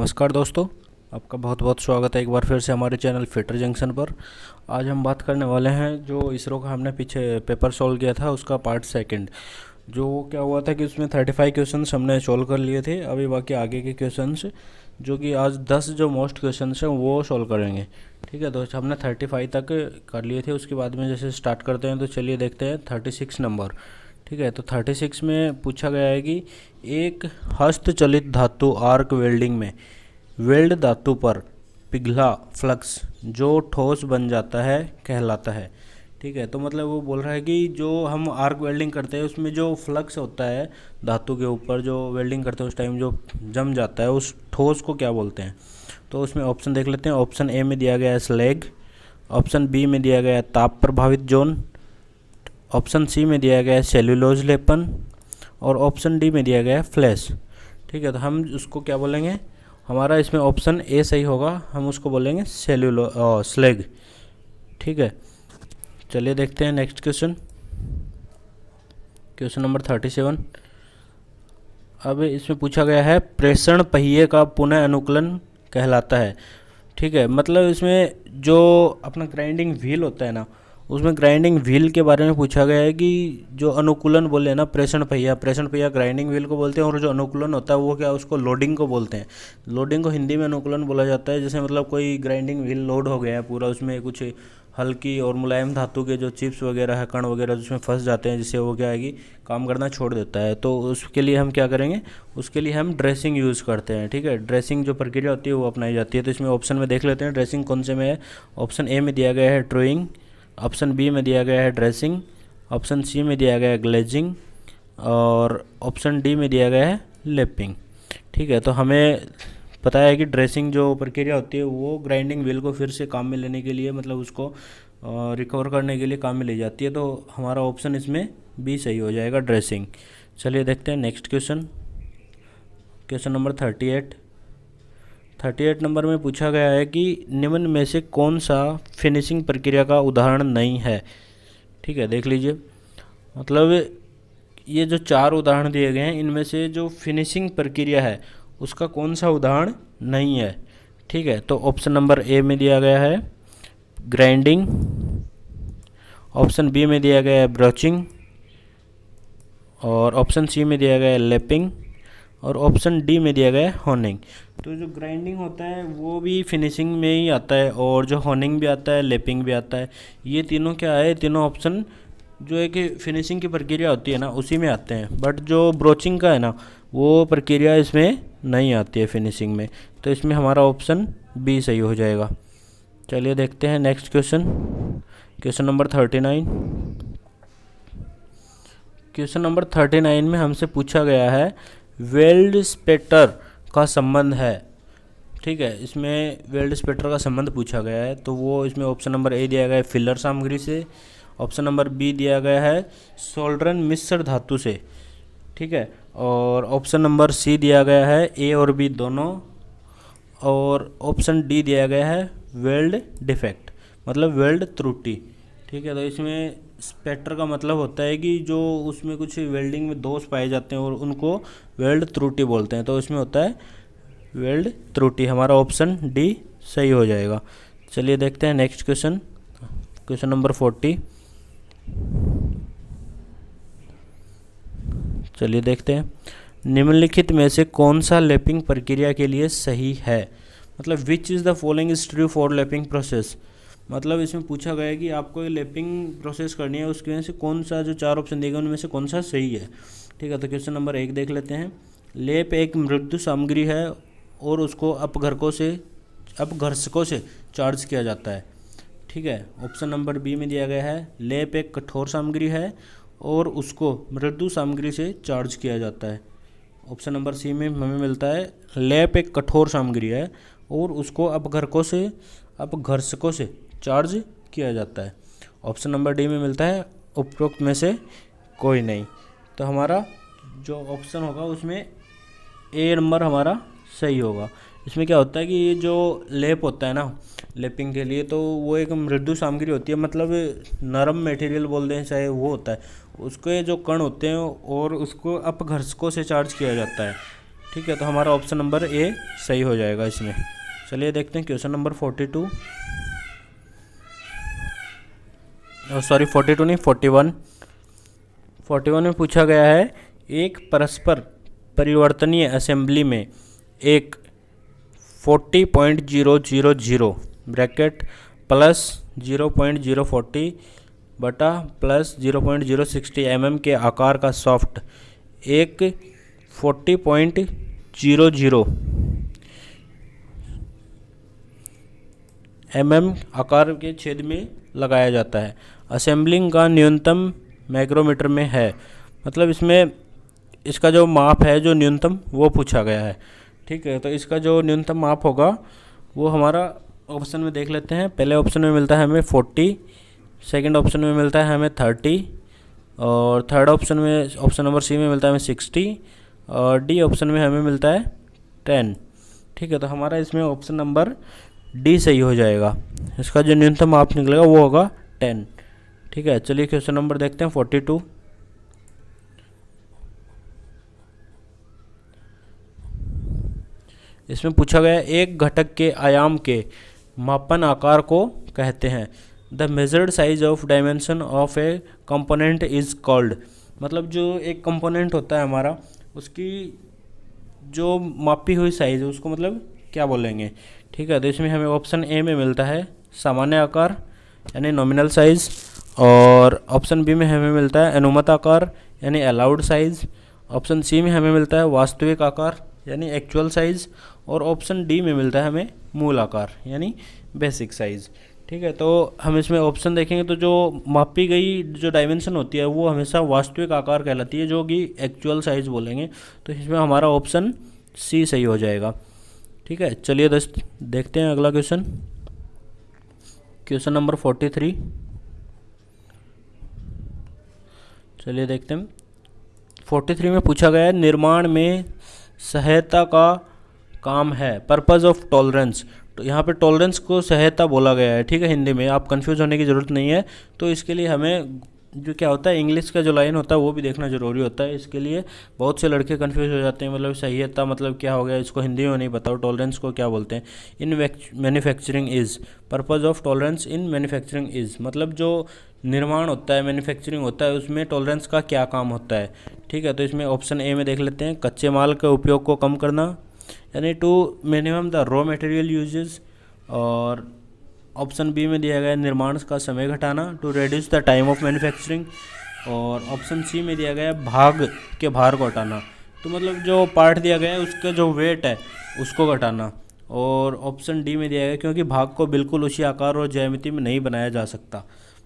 नमस्कार दोस्तों, आपका बहुत बहुत स्वागत है एक बार फिर से हमारे चैनल फिटर जंक्शन पर। आज हम बात करने वाले हैं जो इसरो का हमने पीछे पेपर सॉल्व किया था उसका पार्ट सेकंड। जो क्या हुआ था कि उसमें 35 क्वेश्चंस हमने सॉल्व कर लिए थे। अभी बाकी आगे के क्वेश्चंस जो कि आज 10 जो मोस्ट क्वेश्चंस हैं वो सॉल्व करेंगे। ठीक है, तो हमने 35 तक कर लिए थे। उसके बाद में जैसे स्टार्ट करते हैं तो चलिए देखते हैं 36 नंबर। ठीक है, तो 36 में पूछा गया है कि एक हस्तचलित धातु आर्क वेल्डिंग में वेल्ड धातु पर पिघला फ्लक्स जो ठोस बन जाता है कहलाता है। ठीक है, तो मतलब वो बोल रहा है कि जो हम आर्क वेल्डिंग करते हैं उसमें जो फ्लक्स होता है धातु के ऊपर जो वेल्डिंग करते हैं उस टाइम जो जम जाता है उस ठोस को क्या बोलते हैं। तो उसमें ऑप्शन देख लेते हैं। ऑप्शन ए में दिया गया है स्लैग, ऑप्शन बी में दिया गया है ताप प्रभावित जोन, ऑप्शन सी में दिया गया है सेल्यूलोज लेपन और ऑप्शन डी में दिया गया है फ्लैश। ठीक है, तो हम उसको क्या बोलेंगे, हमारा इसमें ऑप्शन ए सही होगा, हम उसको बोलेंगे स्लैग। ठीक है, चलिए देखते हैं नेक्स्ट क्वेश्चन, क्वेश्चन नंबर 37। अब इसमें पूछा गया है प्रेषण पहिए का पुनः अनुकलन कहलाता है। ठीक है, मतलब इसमें जो अपना ग्राइंडिंग व्हील होता है ना, उसमें ग्राइंडिंग व्हील के बारे में पूछा गया है कि जो अनुकूलन बोले ना, प्रेषण पहिया ग्राइंडिंग व्हील को बोलते हैं और जो अनुकूलन होता है वो क्या, उसको लोडिंग को बोलते हैं। लोडिंग को हिंदी में अनुकूलन बोला जाता है। जैसे मतलब कोई ग्राइंडिंग व्हील लोड हो गया है पूरा, उसमें कुछ हल्की और मुलायम धातु के जो चिप्स वगैरह है, कण वगैरह जिसमें फंस जाते हैं, जिससे वो क्या है कि काम करना छोड़ देता है। तो उसके लिए हम क्या करेंगे, उसके लिए हम ड्रेसिंग यूज़ करते हैं। ठीक है, ड्रेसिंग जो प्रक्रिया होती है वो अपनाई जाती है। तो इसमें ऑप्शन में देख लेते हैं ड्रेसिंग कौन से में है। ऑप्शन ए में दिया गया है ड्रोइंग, ऑप्शन बी में दिया गया है ड्रेसिंग, ऑप्शन सी में दिया गया है ग्लेजिंग और ऑप्शन डी में दिया गया है लेपिंग। ठीक है, तो हमें पता है कि ड्रेसिंग जो प्रक्रिया होती है वो ग्राइंडिंग व्हील को फिर से काम में लेने के लिए, मतलब उसको रिकवर करने के लिए काम में ली जाती है। तो हमारा ऑप्शन इसमें बी सही हो जाएगा, ड्रेसिंग। चलिए देखते हैं next question, question number 38 number में पूछा गया है कि निम्न में से कौन सा फिनिशिंग प्रक्रिया का उदाहरण नहीं है। ठीक है, देख लीजिए, मतलब ये जो 4 उदाहरण दिए गए हैं इनमें से जो फिनिशिंग प्रक्रिया है उसका कौन सा उदाहरण नहीं है। ठीक है, तो ऑप्शन नंबर ए में दिया गया है ग्राइंडिंग, ऑप्शन बी में दिया गया है ब्रोचिंग और ऑप्शन सी में दिया गया है लेपिंग और ऑप्शन डी में दिया गया है होनिंग। तो जो ग्राइंडिंग होता है वो भी फिनिशिंग में ही आता है और जो होनिंग भी आता है, लेपिंग भी आता है। ये तीनों क्या है, तीनों ऑप्शन जो है कि फिनिशिंग की प्रक्रिया होती है ना उसी में आते हैं। बट जो ब्रोचिंग का है ना वो प्रक्रिया इसमें नहीं आती है फिनिशिंग में। तो इसमें हमारा ऑप्शन बी सही हो जाएगा। चलिए देखते हैं next question, question number 39। Question number 39 में हमसे पूछा गया है वेल्ड स्पेटर का संबंध है। ठीक है, इसमें वेल्ड स्पेटर का संबंध पूछा गया है। तो वो इसमें ऑप्शन नंबर ए दिया गया है फिलर सामग्री से, ऑप्शन नंबर बी दिया गया है सोल्डरन मिश्र धातु से। ठीक है, और ऑप्शन नंबर सी दिया गया है ए और बी दोनों, और ऑप्शन डी दिया गया है वेल्ड डिफेक्ट, मतलब वेल्ड त्रुटि। ठीक है, तो इसमें स्पेटर का मतलब होता है कि जो उसमें कुछ वेल्डिंग में दोष पाए जाते हैं और उनको वेल्ड त्रुटि बोलते हैं। तो इसमें होता है वेल्ड त्रुटि। हमारा ऑप्शन डी सही हो जाएगा। चलिए देखते हैं नेक्स्ट क्वेश्चन, क्वेश्चन नंबर 40। चलिए देखते हैं निम्नलिखित में से कौन सा लैपिंग प्रक्रिया के लिए सही है, मतलब which is the following is true for lapping process. मतलब इसमें पूछा गया है कि आपको ये लैपिंग प्रोसेस करनी है, उसकी वजह से कौन सा जो 4 ऑप्शन दिए गए उनमें से कौन सा सही है। ठीक है, तो क्वेश्चन नंबर 1 देख लेते हैं। लेप एक मृदु सामग्री है और उसको अपघर्षकों से चार्ज किया जाता है। ठीक है, ऑप्शन नंबर बी में दिया गया है लेप एक कठोर सामग्री है और उसको मृदु सामग्री से चार्ज किया जाता है। ऑप्शन नंबर सी में हमें मिलता है लेप एक कठोर सामग्री है और उसको अपघर्षकों से चार्ज किया जाता है। ऑप्शन नंबर डी में मिलता है उपरोक्त में से कोई नहीं। तो हमारा जो ऑप्शन होगा उसमें ए नंबर हमारा सही होगा। इसमें क्या होता है कि ये जो लेप होता है ना लेपिंग के लिए, तो वो एक मृदु सामग्री होती है, मतलब नरम मटेरियल बोल दें चाहे वो होता है, उसके जो कण होते हैं और उसको अपघर्षकों से चार्ज किया जाता है। ठीक है, तो हमारा ऑप्शन नंबर ए सही हो जाएगा इसमें। चलिए देखते हैं क्वेश्चन नंबर 42, सॉरी 42 नहीं 41। 41 में पूछा गया है एक परस्पर परिवर्तनीय असेंबली में एक 40.000 ब्रैकेट प्लस 0.040 बटा प्लस 0.060 mm के आकार का सॉफ्ट एक 40.00 mm आकार के छेद में लगाया जाता है। असेंबलिंग का न्यूनतम माइक्रोमीटर में है, मतलब इसमें इसका जो माप है जो न्यूनतम वो पूछा गया है। ठीक है, तो इसका जो न्यूनतम माप होगा वो हमारा ऑप्शन में देख लेते हैं। पहले ऑप्शन में मिलता है हमें 40, सेकंड ऑप्शन में मिलता है हमें 30 और थर्ड ऑप्शन में ऑप्शन नंबर सी में मिलता है हमें 60 और डी ऑप्शन में हमें मिलता है 10। ठीक है, तो हमारा इसमें ऑप्शन नंबर डी सही हो जाएगा। इसका जो न्यूनतम माप निकलेगा वो होगा 10। ठीक है, चलिए क्वेश्चन नंबर देखते हैं 42। इसमें पूछा गया एक घटक के आयाम के मापन आकार को कहते हैं। The measured size of dimension of A component is called, मतलब जो एक कंपोनेंट होता है हमारा उसकी जो मापी हुई साइज है उसको मतलब क्या बोलेंगे। ठीक है, तो इसमें हमें ऑप्शन ए में मिलता है सामान्य आकार यानी नॉमिनल साइज, और ऑप्शन बी में हमें मिलता है अनुमत आकार यानी अलाउड साइज, ऑप्शन सी में हमें मिलता है वास्तविक आकार यानी एक्चुअल साइज, और ऑप्शन डी में मिलता है हमें मूल आकार यानी बेसिक साइज। ठीक है, तो हम इसमें ऑप्शन देखेंगे तो जो मापी गई जो डायमेंशन होती है वो हमेशा वास्तविक आकार कहलाती है, जो कि एक्चुअल साइज बोलेंगे। तो इसमें हमारा ऑप्शन सी सही हो जाएगा। ठीक है, चलिए दोस्त देखते हैं अगला क्वेश्चन, क्वेश्चन नंबर 43। चलिए देखते हैं 43 में पूछा गया है निर्माण में सहायता का काम है, पर्पज़ ऑफ टॉलरेंस। तो यहाँ पे टॉलरेंस को सहायता बोला गया है। ठीक है, हिंदी में आप कंफ्यूज होने की ज़रूरत नहीं है। तो इसके लिए हमें जो क्या होता है इंग्लिश का जो लाइन होता है वो भी देखना ज़रूरी होता है। इसके लिए बहुत से लड़के कंफ्यूज हो जाते हैं, मतलब सहायता मतलब क्या हो गया, इसको हिंदी में नहीं बताओ टॉलरेंस को क्या बोलते हैं। In manufacturing is, purpose of tolerance in manufacturing is, मतलब जो निर्माण होता है मैन्युफैक्चरिंग होता है उसमें टॉलरेंस का क्या काम होता है। ठीक है, तो इसमें ऑप्शन ए में देख लेते हैं कच्चे माल के उपयोग को कम करना यानी to minimum the raw material uses, और ऑप्शन बी में दिया गया निर्माण का समय घटाना to reduce the time of manufacturing, और ऑप्शन सी में दिया गया भाग के भार को हटाना, तो मतलब जो पार्ट दिया गया है उसका जो वेट है उसको घटाना, और ऑप्शन डी में दिया गया क्योंकि भाग को बिल्कुल उसी आकार और ज्यामिति में नहीं बनाया जा सकता,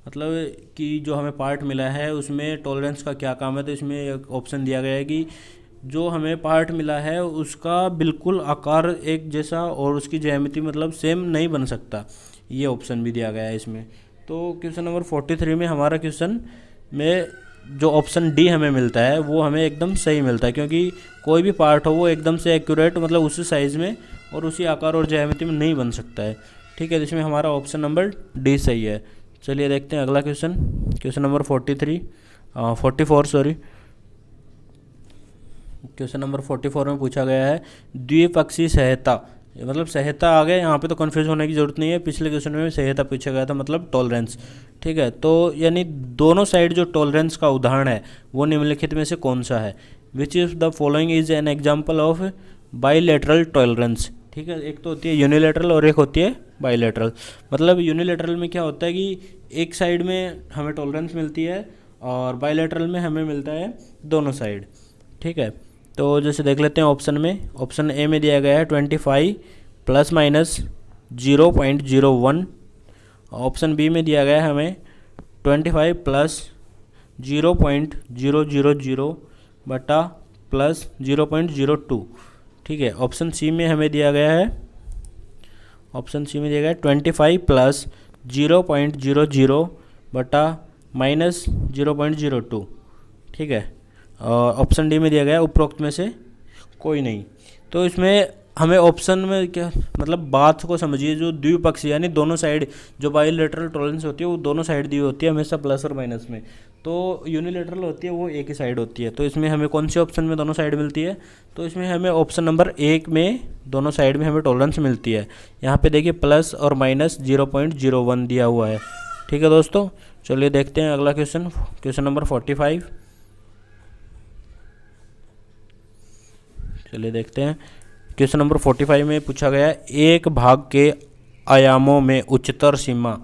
मतलब कि जो हमें पार्ट मिला है उसमें टॉलरेंस का क्या काम है। तो इसमें एक ऑप्शन दिया गया है कि जो हमें पार्ट मिला है उसका बिल्कुल आकार एक जैसा और उसकी ज्यामिति मतलब सेम नहीं बन सकता, ये ऑप्शन भी दिया गया है इसमें। तो क्वेश्चन नंबर 43 में हमारा क्वेश्चन में जो ऑप्शन डी हमें मिलता है वो हमें एकदम सही मिलता है, क्योंकि कोई भी पार्ट हो वो एकदम से एक्यूरेट मतलब उसी साइज़ में और उसी आकार और ज्यामिति में नहीं बन सकता है। ठीक है, जिसमें हमारा ऑप्शन नंबर डी सही है। चलिए देखते हैं अगला question, question number 44 sorry. Question number 44 में पूछा गया है द्विपक्षीय सहायता, मतलब सहायता आ गया यहाँ पे तो कन्फ्यूज होने की ज़रूरत नहीं है। पिछले क्वेश्चन में सहायता पूछा गया था मतलब टॉलरेंस। ठीक है, तो यानी दोनों साइड जो टॉलरेंस का उदाहरण है वो निम्नलिखित में से कौन सा है। Which is the following is an example of bilateral tolerance. ठीक है, एक तो होती है यूनिलेटरल और एक होती है बाईलेटरल। मतलब यूनिलेटरल में क्या होता है कि एक साइड में हमें टॉलरेंस मिलती है और बाईलेटरल में हमें मिलता है दोनों साइड। ठीक है, तो जैसे देख लेते हैं ऑप्शन में, ऑप्शन ए में दिया गया है 25 प्लस माइनस 0.01, ऑप्शन बी में दिया गया है हमें 25 प्लस 0.000 बटा प्लस 0.02। ठीक है, ऑप्शन सी में हमें दिया गया है 25 प्लस 0.00 बटा माइनस 0.02। ठीक है, और ऑप्शन डी में दिया गया है उपरोक्त में से कोई नहीं। तो इसमें हमें ऑप्शन में क्या मतलब बात को समझिए, जो द्विपक्षीय यानी दोनों साइड जो बाईलेटरल टॉलरेंस होती है वो दोनों साइड दी होती है हमेशा प्लस और माइनस में। तो यूनिलेटरल होती है वो एक ही साइड होती है। तो इसमें हमें कौन से ऑप्शन में दोनों साइड मिलती है, तो इसमें हमें ऑप्शन नंबर 1 में दोनों साइड में हमें टॉलरेंस मिलती है। यहाँ पे देखिए प्लस और माइनस 0.01 दिया हुआ है। ठीक है दोस्तों, चलिए देखते हैं अगला क्वेश्चन, क्वेश्चन नंबर 45। चलिए देखते हैं, क्वेश्चन नंबर 45 में पूछा गया है एक भाग के आयामों में उच्चतर सीमा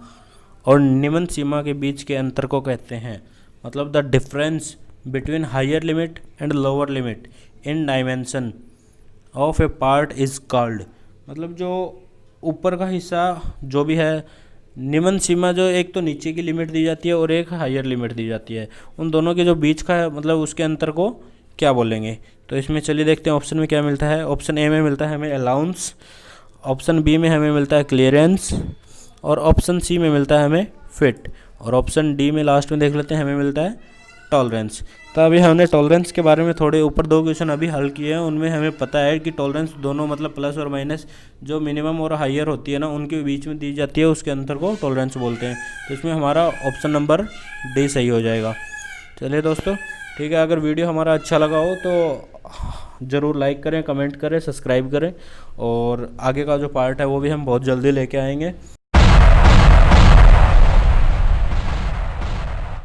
और निम्न सीमा के बीच के अंतर को कहते हैं, मतलब the difference between higher limit and lower limit in dimension of a part is called, मतलब जो ऊपर का हिस्सा जो भी है, निम्न सीमा जो एक तो नीचे की लिमिट दी जाती है और एक हायर लिमिट दी जाती है, उन दोनों के जो बीच का है मतलब उसके अंतर को क्या बोलेंगे। तो इसमें चलिए देखते हैं ऑप्शन में क्या मिलता है। ऑप्शन ए में मिलता है हमें अलाउंस, ऑप्शन बी में हमें मिलता है क्लियरेंस, और ऑप्शन सी में मिलता है हमें फिट, और ऑप्शन डी में लास्ट में देख लेते हैं हमें मिलता है टॉलरेंस। तो अभी हमने टॉलरेंस के बारे में थोड़े ऊपर 2 क्वेश्चन अभी हल किए हैं, उनमें हमें पता है कि टॉलरेंस दोनों मतलब प्लस और माइनस जो मिनिमम और हायर होती है ना उनके बीच में दी जाती है, उसके अंतर को टॉलरेंस बोलते हैं। तो इसमें हमारा ऑप्शन नंबर डी सही हो जाएगा। चलिए दोस्तों ठीक है, अगर वीडियो हमारा अच्छा लगा हो तो ज़रूर लाइक करें, कमेंट करें, सब्सक्राइब करें, और आगे का जो पार्ट है वो भी हम बहुत जल्दी लेके आएंगे।